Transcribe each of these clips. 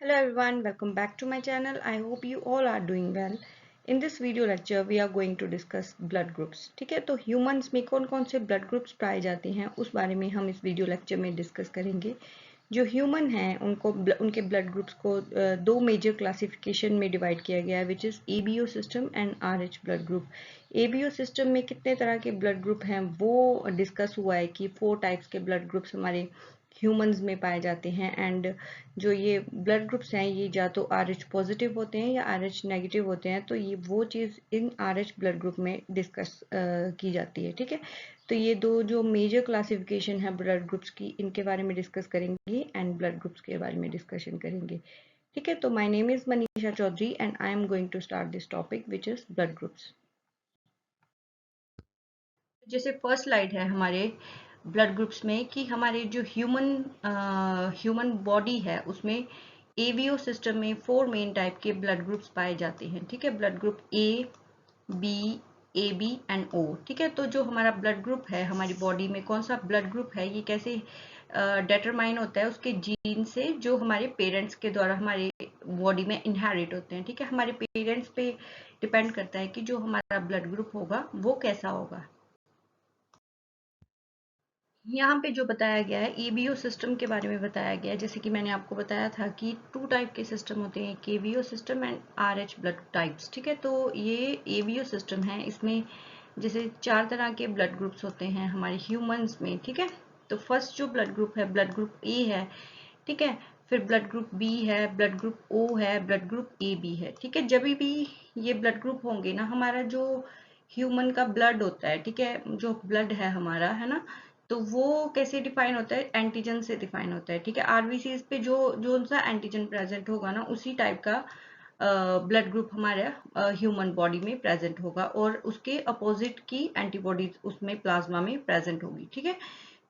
Hello everyone, welcome back to my channel. I hope you all are doing well. In this video lecture we are going to discuss blood groups. ठीक है, तो humans में कौन कौन से blood groups पाए जाते हैं उस बारे में हम इस वीडियो लेक्चर में डिस्कस करेंगे। जो ह्यूमन हैं उनको उनके ब्लड ग्रुप्स को दो मेजर क्लासिफिकेशन में डिवाइड किया गया है, which is ABO system and Rh blood group. ABO system में कितने तरह के ब्लड ग्रुप हैं वो डिस्कस हुआ है कि 4 टाइप्स के ब्लड ग्रुप्स हमारे ह्यूमंस में पाए जाते हैं। एंड जो ये ब्लड ग्रुप्स हैं ये या तो आरएच पॉजिटिव होते हैं या आरएच नेगेटिव होते हैं, तो ये वो चीज़ इन आरएच ब्लड ग्रुप में डिस्कस की जाती है। ठीक है, तो ये दो जो मेजर क्लासिफिकेशन है ब्लड ग्रुप्स की, इनके बारे में डिस्कस करेंगे एंड ब्लड ग्रुप्स के बारे में डिस्कशन करेंगे। ठीक है, तो my name is Manisha Chaudhary and I am going to start this topic which is blood groups. जैसे फर्स्ट स्लाइड है हमारे ब्लड ग्रुप्स में कि हमारे जो ह्यूमन बॉडी है उसमें एवीओ सिस्टम में 4 मेन टाइप के ब्लड ग्रुप्स पाए जाते हैं। ठीक है, blood group A, B, A B and O. ठीक है, तो जो हमारा ब्लड ग्रुप है हमारी बॉडी में कौन सा ब्लड ग्रुप है ये कैसे डिटरमाइन होता है उसके जीन से, जो हमारे पेरेंट्स के द्वारा हमारे बॉडी में इनहेरिट होते हैं। ठीक है, हमारे पेरेंट्स पे डिपेंड करता है कि जो हमारा ब्लड ग्रुप होगा वो कैसा होगा। यहाँ पे जो बताया गया है ईबीओ सिस्टम के बारे में बताया गया है। जैसे कि मैंने आपको बताया था कि 2 टाइप के सिस्टम होते हैं, केबीओ system and Rh blood types. ठीक है, तो ये एबीओ सिस्टम है, इसमें जैसे 4 तरह के ब्लड ग्रुप्स होते हैं हमारे ह्यूमंस में। ठीक है, तो फर्स्ट जो ब्लड ग्रुप है ब्लड ग्रुप ए है। ठीक है, फिर ब्लड ग्रुप बी है, ब्लड ग्रुप ओ है, ब्लड ग्रुप ए बी है। ठीक है, जब भी ये ब्लड ग्रुप होंगे ना, हमारा जो ह्यूमन का ब्लड होता है, ठीक है, जो ब्लड है हमारा, है ना, तो वो कैसे डिफाइन होता है, एंटीजन से डिफाइन होता है। ठीक है, आरबीसीज पे जो जो सा एंटीजन प्रेजेंट होगा ना उसी टाइप का ब्लड ग्रुप हमारे ह्यूमन बॉडी में प्रेजेंट होगा और उसके अपोजिट की एंटीबॉडीज उसमें प्लाज्मा में प्रेजेंट होगी। ठीक है,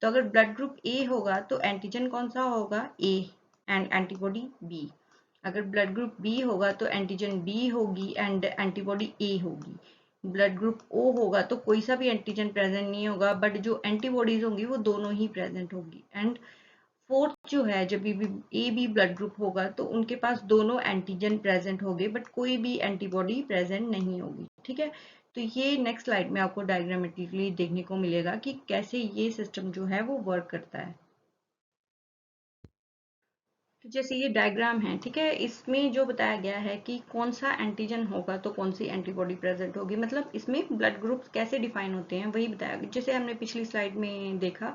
तो अगर ब्लड ग्रुप ए होगा तो एंटीजन कौन सा होगा, ए, एंड एंटीबॉडी बी। अगर ब्लड ग्रुप बी होगा तो एंटीजन बी होगी एंड एंटीबॉडी ए होगी। ब्लड ग्रुप ओ होगा तो कोई सा भी एंटीजन प्रेजेंट नहीं होगा, बट जो एंटीबॉडीज होंगी वो दोनों ही प्रेजेंट होगी। एंड फोर्थ जो है, जब भी ए बी ब्लड ग्रुप होगा तो उनके पास दोनों एंटीजन प्रेजेंट होंगे बट कोई भी एंटीबॉडी प्रेजेंट नहीं होगी। ठीक है, तो ये नेक्स्ट स्लाइड में आपको डायग्रामेटिकली देखने को मिलेगा कि कैसे ये सिस्टम जो है वो वर्क करता है। तो जैसे ये डायग्राम है, ठीक है, इसमें जो बताया गया है कि कौन सा एंटीजन होगा तो कौन सी एंटीबॉडी प्रेजेंट होगी, मतलब इसमें ब्लड ग्रुप्स कैसे डिफाइन होते हैं वही बताया गया। जैसे हमने पिछली स्लाइड में देखा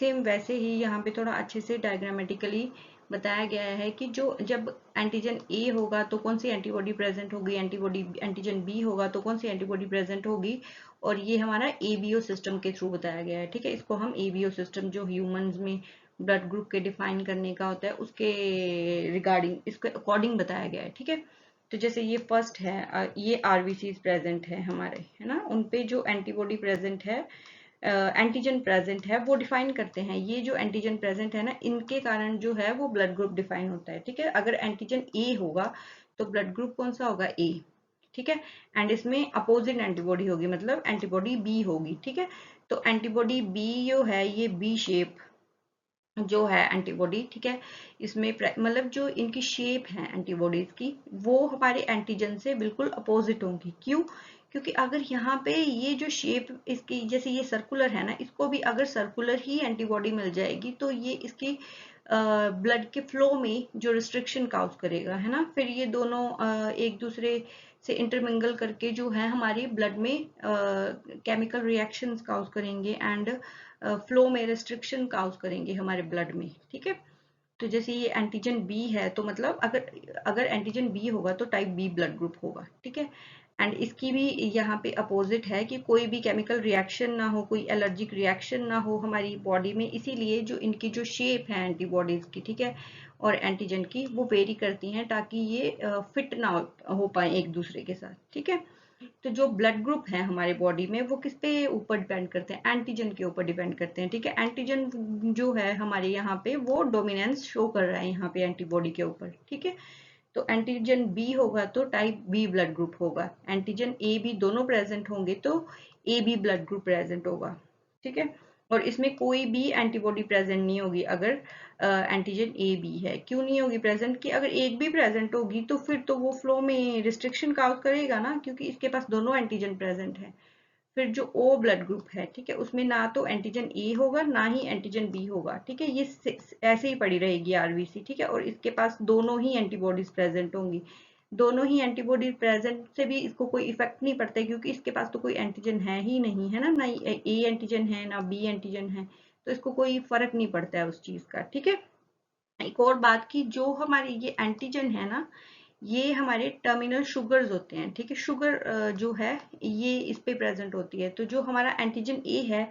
सेम वैसे ही यहाँ पे थोड़ा अच्छे से डायग्रामेटिकली बताया गया है कि जो जब एंटीजन ए होगा तो कौन सी एंटीबॉडी प्रेजेंट होगी, एंटीजन बी होगा तो कौन सी एंटीबॉडी प्रेजेंट होगी, और ये हमारा एबीओ सिस्टम के थ्रू बताया गया है। ठीक है, इसको हम एबीओ सिस्टम जो ह्यूमंस में ब्लड ग्रुप के डिफाइन करने का होता है उसके रिगार्डिंग इसके अकॉर्डिंग बताया गया है। ठीक है, तो जैसे ये फर्स्ट है, ये आरबीसी प्रेजेंट है हमारे, है ना, उनपे जो एंटीबॉडी प्रेजेंट है, एंटीजन प्रेजेंट है वो डिफाइन करते हैं। ये जो एंटीजन प्रेजेंट है ना, इनके कारण जो है वो ब्लड ग्रुप डिफाइन होता है। ठीक है, अगर एंटीजन ए होगा तो ब्लड ग्रुप कौन सा होगा, ए। ठीक है, एंड इसमें अपोजिट एंटीबॉडी होगी, मतलब एंटीबॉडी बी होगी। ठीक है, तो एंटीबॉडी बी जो है ये बी शेप जो है एंटीबॉडी, ठीक है, इसमें मतलब जो इनकी शेप है एंटीबॉडीज की वो हमारे एंटीजन से बिल्कुल अपोजिट होंगी। क्यों? क्योंकि अगर यहाँ पे ये जो शेप इसकी, जैसे ये सर्कुलर है ना, इसको भी अगर सर्कुलर ही एंटीबॉडी मिल जाएगी तो ये इसकी ब्लड के फ्लो में जो रिस्ट्रिक्शन काउज करेगा, है ना, फिर ये दोनों एक दूसरे से इंटरमिंगल करके जो है हमारी ब्लड में केमिकल रिएक्शंस काउज करेंगे एंड फ्लो में रिस्ट्रिक्शन काउज करेंगे हमारे ब्लड में। ठीक है, तो जैसे ये एंटीजन बी है तो मतलब अगर अगर एंटीजन बी होगा तो टाइप बी ब्लड ग्रुप होगा। ठीक है, एंड इसकी भी यहाँ पे अपोजिट है कि कोई भी केमिकल रिएक्शन ना हो, कोई एलर्जिक रिएक्शन ना हो हमारी बॉडी में, इसीलिए जो इनकी जो शेप है एंटीबॉडीज की, ठीक है, और एंटीजन की वो वेरी करती हैं ताकि ये फिट ना हो पाए एक दूसरे के साथ। ठीक है, तो जो ब्लड ग्रुप है हमारे बॉडी में वो किस पे ऊपर डिपेंड करते हैं, एंटीजन के ऊपर डिपेंड करते हैं। ठीक है, एंटीजन जो है हमारे यहाँ पे वो डोमिनेंस शो कर रहा है यहाँ पे एंटीबॉडी के ऊपर। ठीक है, तो एंटीजन बी होगा तो टाइप बी ब्लड ग्रुप होगा, एंटीजन ए बी दोनों प्रेजेंट होंगे तो A B blood group present होगा। ठीक है, और इसमें कोई भी एंटीबॉडी प्रेजेंट नहीं होगी अगर एंटीजन ए बी है। क्यों नहीं होगी प्रेजेंट? कि अगर एक भी प्रेजेंट होगी तो फिर तो वो फ्लो में रिस्ट्रिक्शन काउज करेगा ना, क्योंकि इसके पास दोनों एंटीजन प्रेजेंट है। फिर जो ओ ब्लड ग्रुप है, ठीक है, उसमें ना तो एंटीजन ए होगा ना ही एंटीजन बी होगा, ठीक है, ये ऐसे ही पड़ी रहेगी आरबीसी, ठीक है, और इसके पास दोनों ही एंटीबॉडीज प्रेजेंट होंगी। दोनों ही एंटीबॉडी प्रेजेंट से भी इसको कोई इफेक्ट नहीं पड़ता है, क्योंकि इसके पास तो कोई एंटीजन है ही नहीं, है ना, ना ए एंटीजन है ना बी एंटीजन है, तो इसको कोई फर्क नहीं पड़ता है उस चीज का, ठीक है। एक और बात की, जो हमारे ये एंटीजन है ना, ये हमारे टर्मिनल शुगर्स होते हैं, ठीक है। शुगर जो है ये इस पे प्रेजेंट होती है, तो जो हमारा एंटीजन ए है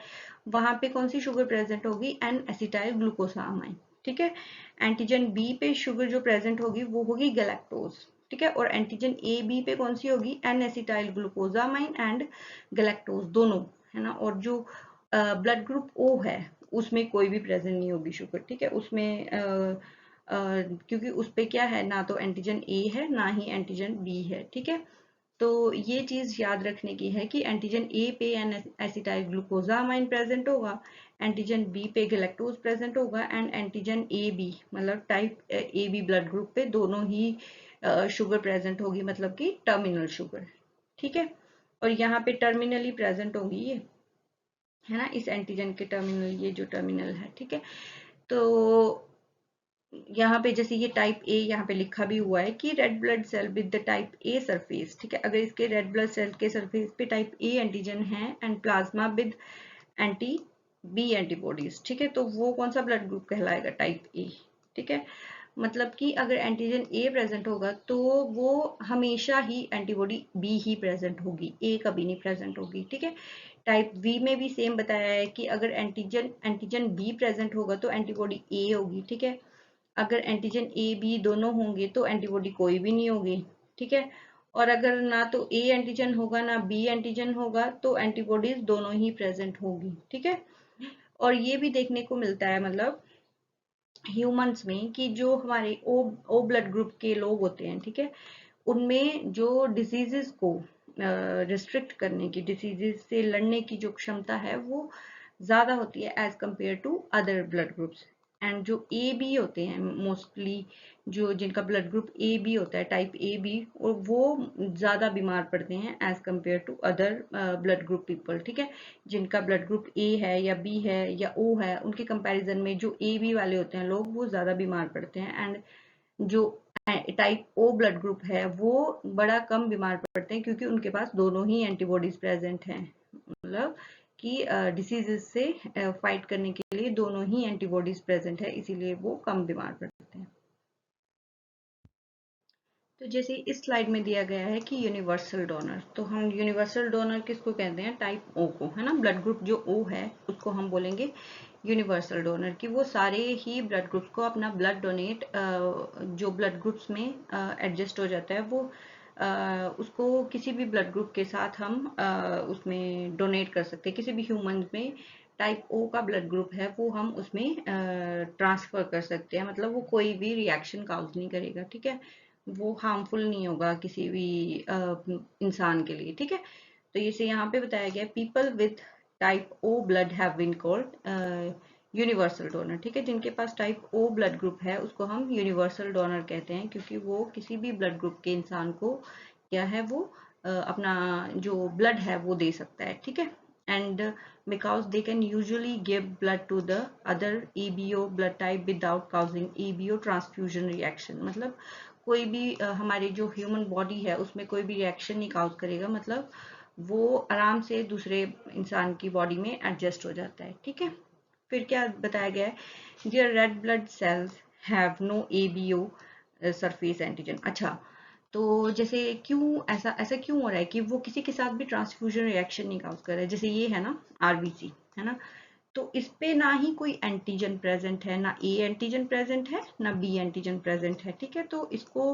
वहां पे कौन सी शुगर प्रेजेंट होगी? एन एसिटाइल ग्लूकोसामाइन, ठीक है। एंटीजन बी पे शुगर जो प्रेजेंट होगी वो होगी गैलेक्टोज, ठीक है, और एंटीजन ए बी पे कौन सी होगी? N acetyl glucosamine and galactose दोनों, है ना। और जो ब्लड ग्रुप ओ है उसमें कोई भी प्रेजेंट नहीं होगी शुगर, ठीक है, उसमें क्योंकि उस पे क्या है, ना तो एंटीजन ए है ना ही एंटीजन बी है, ठीक है। तो ये चीज याद रखने की है कि एंटीजन ए पे एन एसिटाइल ग्लूकोसामाइन प्रेजेंट होगा, एंटीजन बी पे गैलेक्टोज प्रेजेंट होगा, एंड एंटीजन ए बी मतलब type A B blood group पे दोनों ही शुगर प्रेजेंट होगी, मतलब कि टर्मिनल शुगर, ठीक है। और यहाँ पे टर्मिनली प्रेजेंट होगी ये, है ना, इस एंटीजन के टर्मिनल, ये जो टर्मिनल है, ठीक है। तो यहाँ पे जैसे ये टाइप ए यहाँ पे लिखा भी हुआ है कि red blood cell with the type A surface, ठीक है, अगर इसके रेड ब्लड सेल के सरफेस पे टाइप ए एंटीजन है and plasma with anti B antibodies, ठीक है, तो वो कौन सा ब्लड ग्रुप कहलाएगा? टाइप ए, ठीक है। मतलब कि अगर एंटीजन ए प्रेजेंट होगा तो वो हमेशा ही एंटीबॉडी बी ही प्रेजेंट होगी, ए कभी नहीं प्रेजेंट होगी, ठीक है। टाइप वी में भी सेम बताया है कि अगर एंटीजन एंटीजन बी प्रेजेंट होगा तो एंटीबॉडी ए होगी, ठीक है। अगर एंटीजन ए बी दोनों होंगे तो एंटीबॉडी कोई भी नहीं होगी, ठीक है। और अगर ना तो ए एंटीजन होगा ना बी एंटीजन होगा तो एंटीबॉडीज दोनों ही प्रेजेंट होगी, ठीक है। और ये भी देखने को मिलता है मतलब ह्यूमंस में कि जो हमारे ओ ब्लड ग्रुप के लोग होते हैं, ठीक है, उनमें जो डिजीजेस को रिस्ट्रिक्ट करने की, डिसीजेस से लड़ने की जो क्षमता है वो ज्यादा होती है as compared to other blood groups. And जो ए बी होते हैं मोस्टली, जो जिनका ब्लड ग्रुप ए बी होता है टाइप ए बी, और वो ज्यादा बीमार पड़ते हैं as compared to other blood group people, ठीक है। जिनका ब्लड ग्रुप ए है या बी है या ओ है, उनके कंपैरिजन में जो ए बी वाले होते हैं लोग वो ज्यादा बीमार पड़ते हैं, एंड जो टाइप ओ ब्लड ग्रुप है वो बड़ा कम बीमार पड़ते हैं, क्योंकि उनके पास दोनों ही एंटीबॉडीज प्रेजेंट हैं, मतलब कि डिसीजेस से फाइट करने के लिए दोनों ही एंटीबॉडीज प्रेजेंट है, इसीलिए वो कम बीमार पड़ते हैं। तो जैसे इस स्लाइड में दिया गया है कि यूनिवर्सल डोनर, तो हम यूनिवर्सल डोनर किसको कहते हैं? टाइप ओ को, है ना। ब्लड ग्रुप जो ओ है उसको हम बोलेंगे यूनिवर्सल डोनर, कि वो सारे ही ब्लड ग्रुप्स को अपना ब्लड डोनेट, जो ब्लड ग्रुप्स में एडजस्ट हो जाता है वो उसको किसी भी ब्लड ग्रुप के साथ हम उसमें डोनेट कर सकते हैं। किसी भी ह्यूमन में टाइप ओ का ब्लड ग्रुप है वो हम उसमें ट्रांसफर कर सकते हैं, मतलब वो कोई भी रिएक्शन काउज नहीं करेगा, ठीक है, वो हार्मफुल नहीं होगा किसी भी इंसान के लिए, ठीक है। तो इसे यहाँ पे बताया गया people with type O blood have been called universal donor, ठीक है। जिनके पास टाइप ओ ब्लड ग्रुप है उसको हम यूनिवर्सल डोनर कहते हैं, क्योंकि वो किसी भी ब्लड ग्रुप के इंसान को क्या है वो अपना जो ब्लड है वो दे सकता है, ठीक है। And because they can usually give blood to the other ABO blood type without causing ABO transfusion reaction, मतलब कोई भी हमारी जो ह्यूमन बॉडी है उसमें कोई भी रिएक्शन नहीं काउज करेगा, मतलब वो आराम से दूसरे इंसान की बॉडी में एडजस्ट हो जाता है, ठीक है। फिर क्या बताया गया है? Their red blood cells have no ABO surface antigen. अच्छा, तो जैसे क्यों ऐसा ऐसा क्यों हो रहा है कि वो किसी के साथ भी ट्रांसफ्यूजन रिएक्शन नहीं काउज कर रहा है? जैसे ये है ना आरबीसी, है ना, तो इस पे ना ही कोई एंटीजन प्रेजेंट है, ना ए एंटीजन प्रेजेंट है ना बी एंटीजन प्रेजेंट है, ठीक है। तो इसको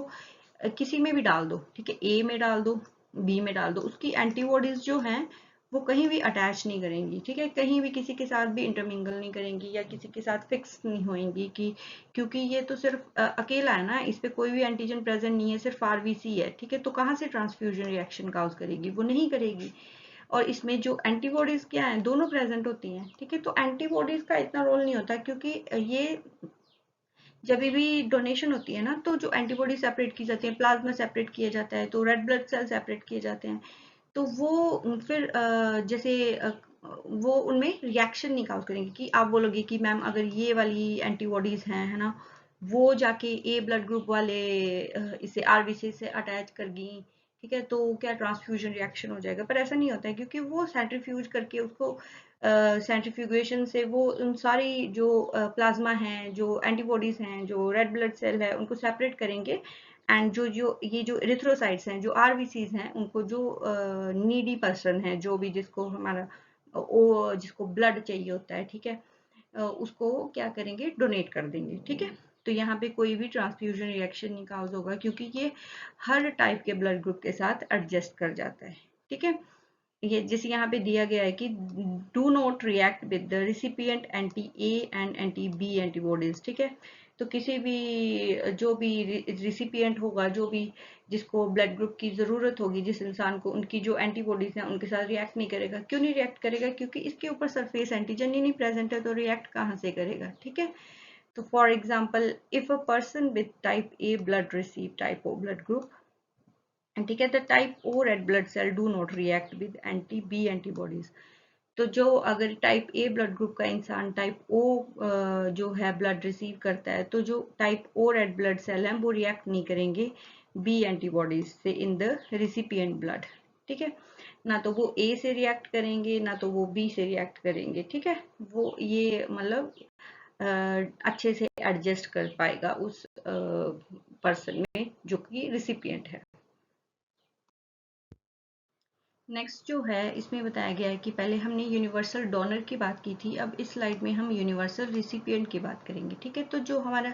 किसी में भी डाल दो, ठीक है, ए में डाल दो, बी में डाल दो, उसकी एंटीबॉडीज जो हैं वो कहीं भी अटैच नहीं करेंगी, ठीक है, कहीं भी किसी के साथ भी इंटरमिंगल नहीं करेंगी या किसी के साथ फिक्स नहीं होंगी, कि क्योंकि ये तो सिर्फ अकेला है ना, इस पे कोई भी एंटीजन प्रेजेंट नहीं है, सिर्फ आरबीसी है, ठीक है, तो कहाँ से ट्रांसफ्यूजन रिएक्शन काउज करेगी? वो नहीं करेगी। और इसमें जो एंटीबॉडीज क्या है, दोनों प्रेजेंट होती हैं, ठीक है। तो एंटीबॉडीज का इतना रोल नहीं होता, क्योंकि ये जब भी डोनेशन होती है ना, तो जो एंटीबॉडी सेपरेट की जाती है, प्लाज्मा सेपरेट किया जाता है, तो रेड ब्लड सेल सेपरेट किए जाते हैं, तो वो फिर जैसे वो उनमें रिएक्शन नहीं काउज करेंगे कि आप बोलोगे कि मैम अगर ये वाली एंटीबॉडीज हैं, है ना, वो जाके ए ब्लड ग्रुप वाले इसे आरबीसी से अटैच कर गई, ठीक है, तो क्या ट्रांसफ्यूजन रिएक्शन हो जाएगा? पर ऐसा नहीं होता है, क्योंकि वो सेंट्रीफ्यूज करके उसको सेंट्रीफ्यूगेशन से वो उन सारी जो प्लाज्मा हैं, जो एंटीबॉडीज हैं, जो रेड ब्लड सेल है, उनको सेपरेट करेंगे। एंड जो जो ये जो इरिथ्रोसाइट्स हैं, जो आरबीसीज हैं, उनको जो नीडी पर्सन है, जो भी जिसको हमारा जिसको ब्लड चाहिए होता है, ठीक है, उसको क्या करेंगे, डोनेट कर देंगे, ठीक है। तो यहाँ पे कोई भी ट्रांसफ्यूजन रिएक्शन नहीं काउज होगा, क्योंकि ये हर टाइप के ब्लड ग्रुप के साथ एडजस्ट कर जाता है, ठीक है। ये जैसे यहाँ पे दिया गया है कि do not react with the recipient anti A and anti B antibodies, ठीक है। तो किसी भी जो भी रिसिपिएंट होगा, जो भी जिसको ब्लड ग्रुप की जरूरत होगी, जिस इंसान को, उनकी जो एंटीबॉडीज हैं उनके साथ रिएक्ट नहीं करेगा। क्यों नहीं रिएक्ट करेगा? क्योंकि इसके ऊपर सरफेस एंटीजन ही नहीं प्रेजेंट है, तो रिएक्ट कहाँ से करेगा, ठीक है। तो for example, if a person with type A blood receive type O blood group, ठीक है, the type O red blood cell do not react with anti B antibodies. तो जो अगर टाइप ए ब्लड ग्रुप का इंसान type ओ जो है blood receive करता है, तो जो type O red blood cell हैं वो रिएक्ट नहीं करेंगे बी एंटीबॉडीज से इन द रिसिपिएंट ब्लड, ठीक है। ना तो वो ए से रिएक्ट करेंगे, ना तो वो बी से रिएक्ट करेंगे, ठीक है। वो ये मतलब अच्छे से एडजस्ट कर पाएगा उस पर्सन में जो कि रिसिपिएंट है। नेक्स्ट जो है, इसमें बताया गया है कि पहले हमने यूनिवर्सल डोनर की बात की थी, अब इस स्लाइड में हम यूनिवर्सल रिसिपिएंट की बात करेंगे, ठीक है। तो जो हमारा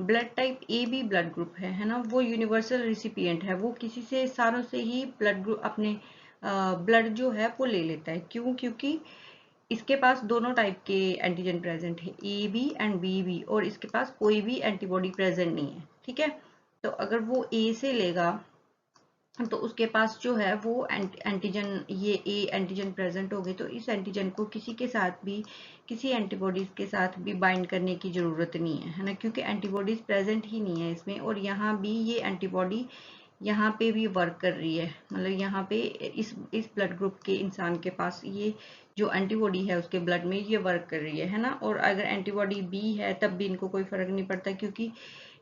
blood type A B blood group है ना, वो यूनिवर्सल रिसिपिएंट है। वो किसी से, सारों से ही ब्लड ग्रुप अपने ब्लड जो है वो ले लेता है। क्यों? क्योंकि इसके पास दोनों टाइप के एंटीजन प्रेजेंट है, A B and B B, और इसके पास कोई भी एंटीबॉडी प्रेजेंट नहीं है, ठीक है। तो अगर वो ए से लेगा, तो उसके पास जो है वो एंटीजन, ये ए एंटीजन प्रेजेंट हो गए, तो इस एंटीजन को किसी के साथ भी, किसी एंटीबॉडीज के साथ भी बाइंड करने की जरूरत नहीं है ना, क्योंकि एंटीबॉडीज प्रेजेंट ही नहीं है इसमें। और यहाँ भी ये एंटीबॉडी यहाँ पे भी वर्क कर रही है, मतलब यहाँ पे इस ब्लड ग्रुप के इंसान के पास ये जो एंटीबॉडी है उसके ब्लड में ये वर्क कर रही है ना। और अगर एंटीबॉडी बी है तब भी इनको कोई फर्क नहीं पड़ता, क्योंकि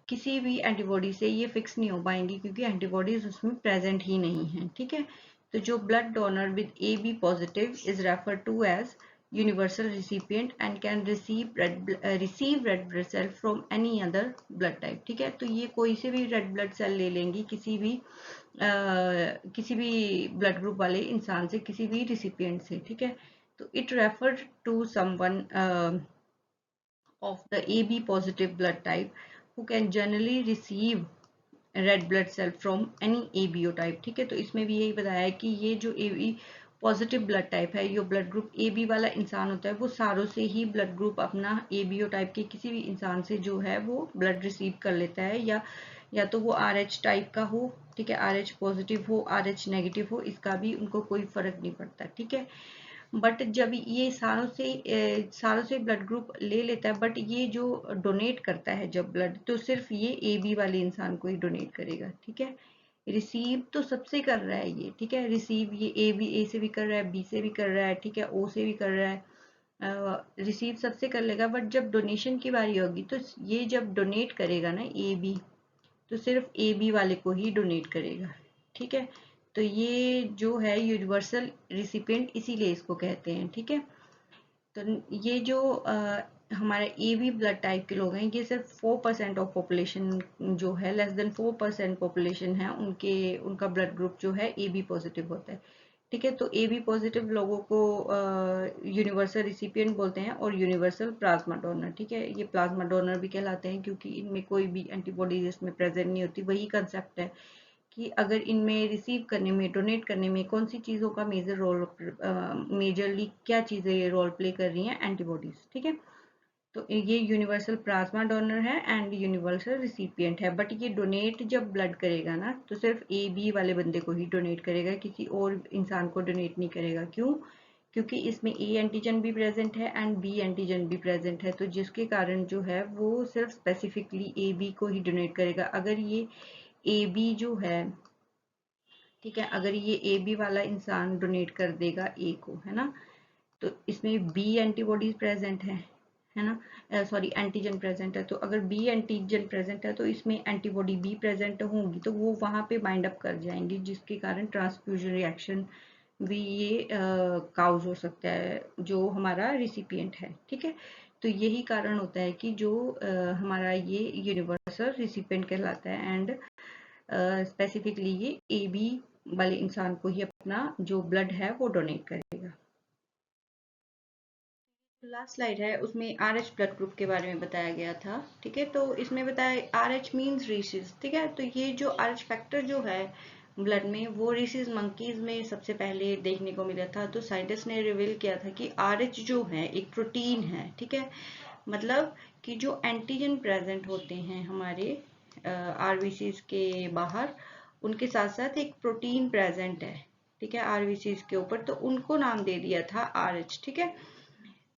किसी भी एंटीबॉडी से ये फिक्स नहीं हो पाएंगी, क्योंकि एंटीबॉडीज उसमें प्रेजेंट ही नहीं है, ठीक है। तो जो blood donor with A B positive is refer to as universal recipient and can receive red blood cell from any other blood type, ठीक है। तो ये कोई से भी रेड ब्लड सेल ले लेंगी किसी भी ब्लड ग्रुप वाले इंसान से, किसी भी रिसिपिएंट से, ठीक है। तो it refer to someone of the AB positive blood type who can generally receive red blood cell from any ABO type, ठीक है। तो इसमें भी यही बताया है कि ये जो AB पॉजिटिव ब्लड टाइप है, ये ब्लड ग्रुप AB वाला इंसान होता है, वो सारों से ही ब्लड ग्रुप अपना ABO टाइप के किसी भी इंसान से जो है वो ब्लड रिसीव कर लेता है, या तो वो RH टाइप का हो, ठीक है, RH पॉजिटिव हो, RH नेगेटिव हो, इसका भी उनको कोई फर्क नहीं पड़ता, ठीक है। बट जब ये सारों से ब्लड ग्रुप ले लेता है, बट ये जो डोनेट करता है जब ब्लड, तो सिर्फ ये ए बी वाले इंसान को ही डोनेट करेगा, ठीक है। रिसीव तो सबसे कर रहा है ये, ठीक है, रिसीव ये ए से भी कर रहा है, बी से भी कर रहा है, ठीक है, ओ से भी कर रहा है, रिसीव सबसे कर लेगा। बट जब डोनेशन की बारी होगी, तो ये जब डोनेट करेगा ना ए बी, तो सिर्फ ए बी वाले को ही डोनेट करेगा, ठीक है। तो ये जो है यूनिवर्सल रिसिपिएंट, इसीलिए इसको कहते हैं, ठीक है। तो ये जो हमारे ए बी ब्लड टाइप के लोग हैं, ये सिर्फ 4% ऑफ पॉपुलेशन जो है, लेस देन 4% पॉपुलेशन है, उनका ब्लड ग्रुप जो है ए बी पॉजिटिव होता है, ठीक है। तो ए बी पॉजिटिव लोगों को यूनिवर्सल रिसिपिएंट बोलते हैं, और यूनिवर्सल प्लाज्मा डोनर, ठीक है। ये प्लाज्मा डोनर भी कहलाते हैं, क्योंकि इनमें कोई भी एंटीबॉडीज इसमें प्रेजेंट नहीं होती। वही कंसेप्ट है कि अगर इनमें रिसीव करने में, डोनेट करने में कौन सी चीज़ों का मेजर रोल, मेजरली क्या चीज़ें ये रोल प्ले कर रही हैं, एंटीबॉडीज, ठीक है। तो ये यूनिवर्सल प्लाज्मा डोनर है एंड यूनिवर्सल रिसिपिएंट है, बट ये डोनेट जब ब्लड करेगा ना तो सिर्फ ए बी वाले बंदे को ही डोनेट करेगा, किसी और इंसान को डोनेट नहीं करेगा। क्यों? क्योंकि इसमें ए एंटीजन भी प्रेजेंट है एंड बी एंटीजन भी प्रेजेंट है, तो जिसके कारण जो है वो सिर्फ स्पेसिफिकली ए बी को ही डोनेट करेगा। अगर ये ए बी जो है, ठीक है, अगर ये ए बी वाला इंसान डोनेट कर देगा ए को, है ना, तो इसमें बी एंटीबॉडीज प्रेजेंट है ना, सॉरी एंटीजन प्रेजेंट है, तो अगर बी एंटीजन प्रेजेंट है तो इसमें एंटीबॉडी बी प्रेजेंट होंगी, तो वो वहां पे बाइंड अप कर जाएंगी, जिसके कारण ट्रांसफ्यूजन रिएक्शन भी ये काउज हो सकता है जो हमारा रिसिपिएंट है। ठीक है, तो यही कारण होता है कि जो हमारा ये यूनिवर्सल रिसिपिएंट कहलाता है एंड स्पेसिफिकली ये ए बी वाले इंसान को ही अपना जो ब्लड है वो डोनेट करेगा। लास्ट स्लाइड है, उसमें आर एच ब्लड ग्रुप के बारे में बताया गया था। ठीक है, तो इसमें बताया आर एच मीन्स रीसिस। ठीक है, तो ये जो आर एच फैक्टर जो है ब्लड में वो रीसिस मंकीज में सबसे पहले देखने को मिला था। तो साइंटिस्ट ने रिवील किया था कि आर एच जो है एक प्रोटीन है। ठीक है, मतलब कि जो एंटीजन प्रेजेंट होते हैं हमारे आरबीसीज के बाहर, उनके साथ साथ एक प्रोटीन प्रेजेंट है। ठीक है, आरबीसीज के ऊपर, तो उनको नाम दे दिया था आर एच। ठीक है,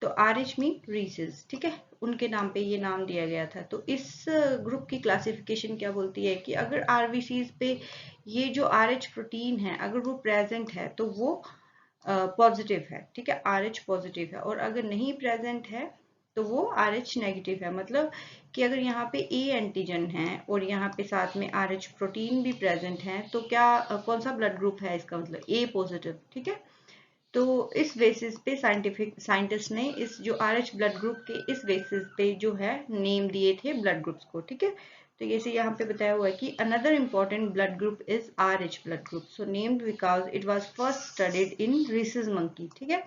तो आर एच मीन रीसेस। ठीक है, उनके नाम पे ये नाम दिया गया था। तो इस ग्रुप की क्लासिफिकेशन क्या बोलती है कि अगर आरबीसीज पे ये जो आर एच प्रोटीन है अगर वो प्रेजेंट है तो वो पॉजिटिव है। ठीक है, आर एच पॉजिटिव है, और अगर नहीं प्रेजेंट है तो वो आर एच नेगेटिव है। मतलब कि अगर यहाँ पे ए एंटीजन है और यहाँ पे साथ में आर एच प्रोटीन भी प्रेजेंट है तो क्या कौन सा ब्लड ग्रुप है, इसका मतलब ए पॉजिटिव। ठीक है, तो इस बेसिस पे साइंटिस्ट ने इस जो आर एच ब्लड ग्रुप के इस बेसिस पे जो है नेम दिए थे ब्लड ग्रुप्स को। ठीक है, तो जैसे यहाँ पे बताया हुआ है कि another important blood group is R H blood group, so named because it was first studied in recess monkey. ठीक है,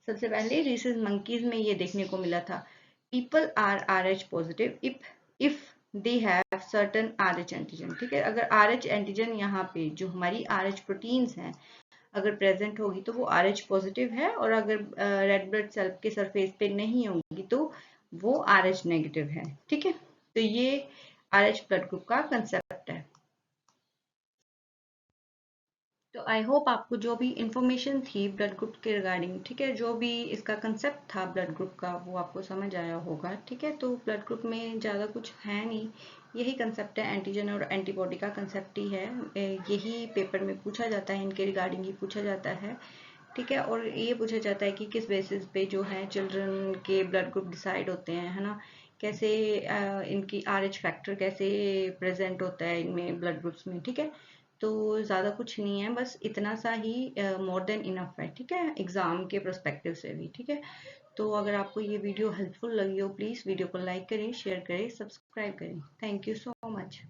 सबसे पहले रीसेस मंकीज में ये देखने को मिला था। People are R H positive if they have certain R H antigen. ठीक है, अगर आर एच एंटीजन यहाँ पे जो हमारी आर एच प्रोटीन्स हैं अगर प्रेजेंट होगी तो वो आर एच पॉजिटिव है, और अगर रेड ब्लड सेल के सरफेस पे नहीं होगी तो वो आर एच नेगेटिव है। ठीक है, तो ये आर एच ब्लड ग्रुप का कंसेप्ट है। तो आई होप आपको जो भी इंफॉर्मेशन थी ब्लड ग्रुप के रिगार्डिंग, ठीक है, जो भी इसका कंसेप्ट था ब्लड ग्रुप का वो आपको समझ आया होगा। ठीक है, तो ब्लड ग्रुप में ज़्यादा कुछ है नहीं, यही कंसेप्ट है, एंटीजन और एंटीबॉडी का कंसेप्ट ही है। यही पेपर में पूछा जाता है, इनके रिगार्डिंग ही पूछा जाता है। ठीक है, और ये पूछा जाता है कि किस बेसिस पे जो है चिल्ड्रन के ब्लड ग्रुप डिसाइड होते हैं, है ना, कैसे इनकी आर एच फैक्टर कैसे प्रेजेंट होता है इनमें ब्लड ग्रुप्स में। ठीक है, तो ज़्यादा कुछ नहीं है, बस इतना सा ही मोर देन इनफ है। ठीक है, एग्जाम के प्रोस्पेक्टिव से भी। ठीक है, तो अगर आपको ये वीडियो हेल्पफुल लगी हो प्लीज़ वीडियो को लाइक करें, शेयर करें, सब्सक्राइब करें। Thank you so much.